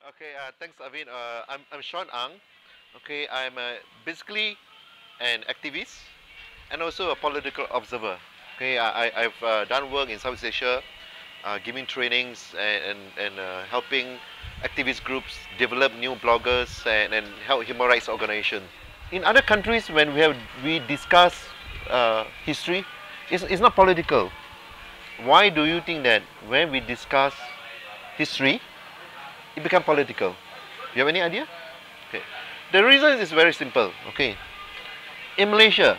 Okay, thanks, Arvind. I'm Sean Ang. Okay, I'm basically an activist and also a political observer. Okay, I've done work in Southeast Asia, giving trainings and helping activist groups develop new bloggers and help human rights organizations. In other countries, when we discuss history, it's not political. Why do you think that when we discuss history, it becomes political? You have any idea? Okay. The reason is very simple. Okay. In Malaysia,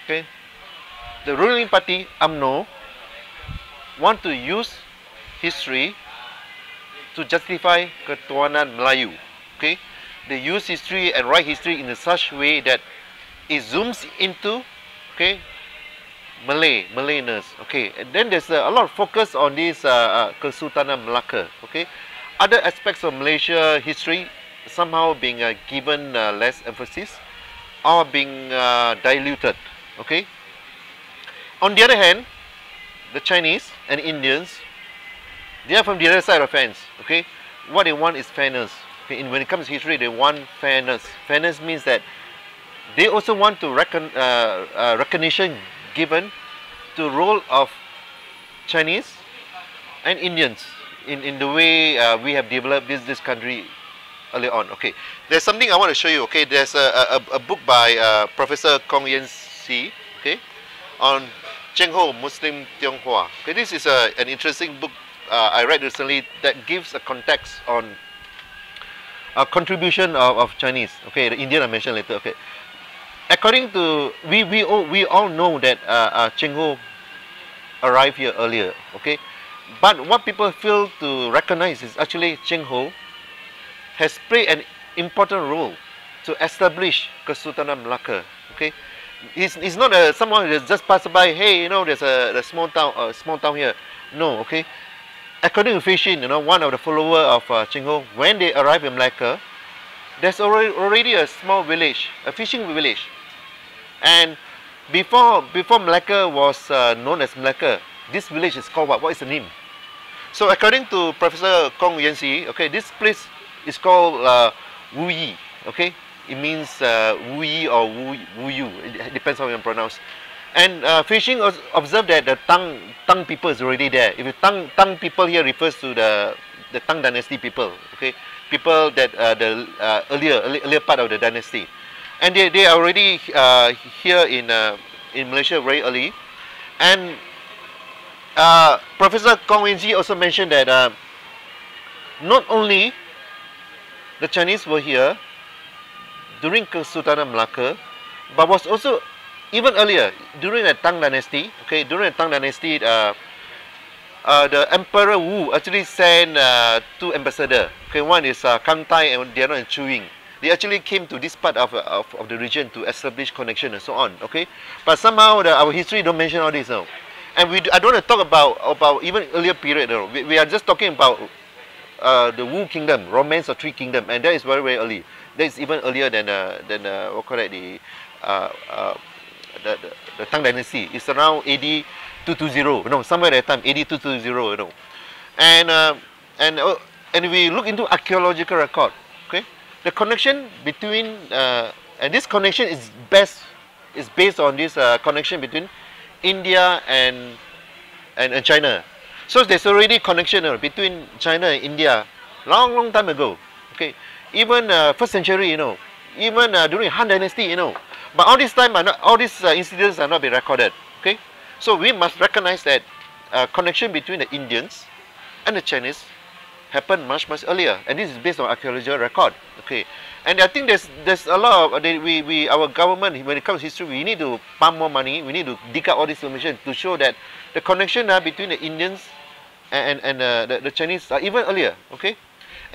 okay, the ruling party UMNO want to use history to justify Ketuanan Melayu. Okay. They use history and write history in such way that it zooms into, okay, Malayness. Okay. And then there's a lot of focus on this Kesultanan Melaka. Okay. Other aspects of Malaysia history somehow being given less emphasis or being diluted. Okay. On the other hand, the Chinese and Indians, they are from the other side of the fence. Okay. What they want is fairness. Okay. When it comes to history, they want fairness. Fairness means that they also want to recognition given to the role of Chinese and Indians in the way we have developed this country earlier on. Okay, there's something I want to show you. Okay, there's a book by Professor Kong Yan Si, okay, on Cheng Ho Muslim Tionghoa. Okay, this is an interesting book I read recently that gives a context on a contribution of Chinese. Okay, the Indian I mentioned later. Okay, according to we all know that Cheng Ho arrived here earlier. Okay. But what people fail to recognize is actually Cheng Ho has played an important role to establish Kesultanan Melaka. Okay, he's not someone who just passed by. Hey, you know, there's a small town here. No, okay. According to Fei Xin, you know, one of the followers of Cheng Ho, when they arrive in Malacca, there's already a small village, a fishing village, and before Malacca was known as Malacca, this village is called what? What is the name? So according to Professor Kong Yan Si, okay, this place is called Wu Yi. Okay, it means Wu Yi or Wu Yu. It depends on how you pronounce. And Fishing observed that the Tang people is already there. If you Tang people here refers to the Tang dynasty people. Okay, people that the earlier part of the dynasty, and they are already here in Malaysia very early, and Professor Kong Yan Si also mentioned that not only the Chinese were here during Kesultanan Melaka, but was also even earlier during the Tang dynasty. Okay, during the Tang dynasty, the Emperor Wu actually sent two ambassadors. Okay, one is Kang Tai and the other is Chu Ying. They actually came to this part of the region to establish connection and so on. Okay, but somehow our history don't mention all this now. And I don't want to talk about even earlier period. No. We are just talking about the Wu Kingdom, Romance of Three Kingdom, and that is very early. That is even earlier than what call it, the Tang Dynasty. It's around AD 220. No, somewhere at that time, AD 220. You know, and we look into archaeological record. Okay, the connection between and this connection is based on this connection between India and China. So there's already connection between China and India long time ago. Okay, even first century, you know, even during Han Dynasty, you know. But all this time, all these incidents are not being recorded. Okay, so we must recognize that connection between the Indians and the Chinese happened much earlier, and this is based on archaeological record. Okay, and I think there's a lot of our government, when it comes to history, we need to pump more money. We need to dig up all this information to show that the connection between the Indians and the Chinese are even earlier. Okay,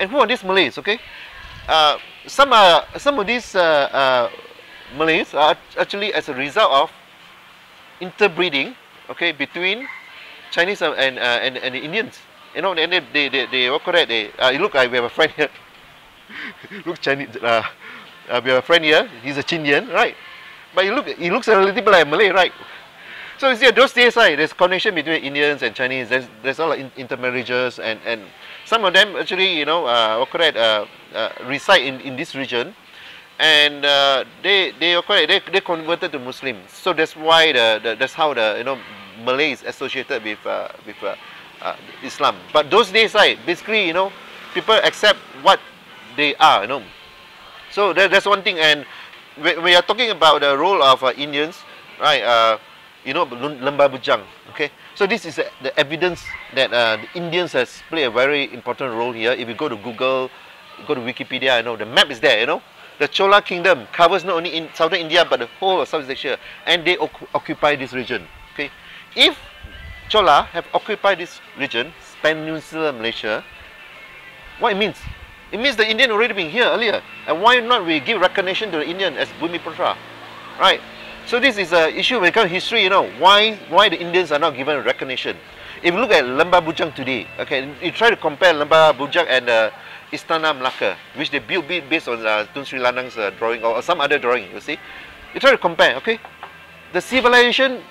and who are these Malays? Okay, some of these Malays are actually as a result of interbreeding. Okay, between Chinese and the Indians. You know, and they what correct? Look, we have a friend here. Look, Chinese. We have a friend here. He's a Chindian, right? But he looks a little bit like Malay, right? So you see, those days, right, there's connection between Indians and Chinese. There's a lot of intermarriages, and Some of them actually, you know, reside in this region, and they converted to Muslim. So that's why that's how the Malay is associated with Islam. But those days, right, basically, you know, people accept what they are, you know. So that's one thing. And we are talking about the role of Indians, right? You know, Lembah Bujang. Okay, so this is the evidence that the Indians has played a very important role here. If you go to Google, go to Wikipedia, you know, the map is there. You know, the Chola Kingdom covers not only in southern India but the whole of Southeast Asia, and they occupy this region. Okay, if Chola have occupied this region, peninsular Malaysia, what it means? It means the Indian already been here earlier, and why not we give recognition to the Indian as Bumiputera, right? So this is an issue when it comes to history, you know, why the Indians are not given recognition. If you look at Lembah Bujang today, okay, you try to compare Lembah Bujang and Istana Melaka, which they built based on Tun Sri Lanang's drawing or some other drawing, you see. You try to compare, okay. The civilization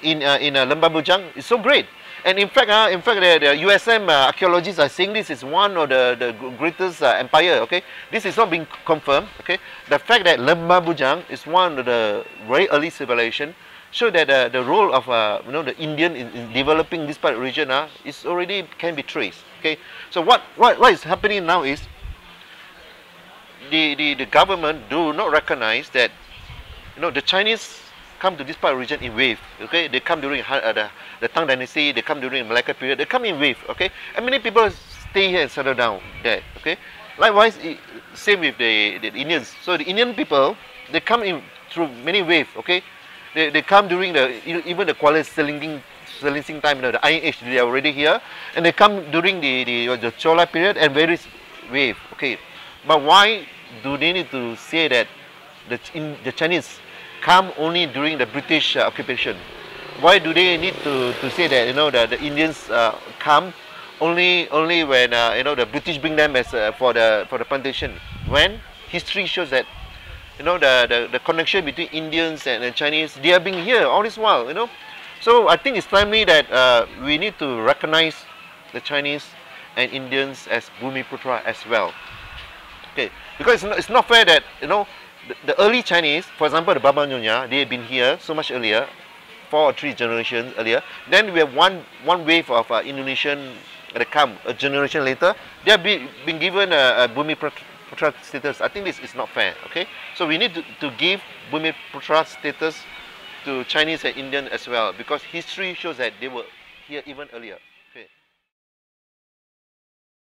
in Lembah Bujang is so great. And in fact, the USM archaeologists are saying this is one of the greatest empire. Okay, this is not being confirmed. Okay, the fact that Lembah Bujang is one of the very early civilization show that the role of the Indian in developing this part of the region is already can be traced. Okay, so what is happening now is the government do not recognize that the Chinese come to this part of the region in wave. Okay, they come during the Tang Dynasty, they come during the Malacca period, they come in wave. Okay, and many people stay here and settle down there. Okay, likewise, same with the Indians. So the Indian people, they come in through many waves. Okay, they come during even the Kuala Selingsing time, the Iron Age, they are already here, and they come during the Chola period and various wave. Okay, but why do they need to say that the Chinese come only during the British occupation? Why do they need to say that the Indians come only when the British bring them as for the plantation? When history shows that the connection between Indians and the Chinese, they have been here all this while. So I think it's timely that we need to recognize the Chinese and Indians as Bumiputera as well. Okay, because it's not fair that the early Chinese, for example, the Baba Nyonya, they have been here so much earlier, 4 or 3 generations earlier. Then we have one wave of Indonesian that come a generation later. They have been given a Bumiputera status. I think this is not fair. Okay, so we need to give Bumiputera status to Chinese and Indian as well, because history shows that they were here even earlier.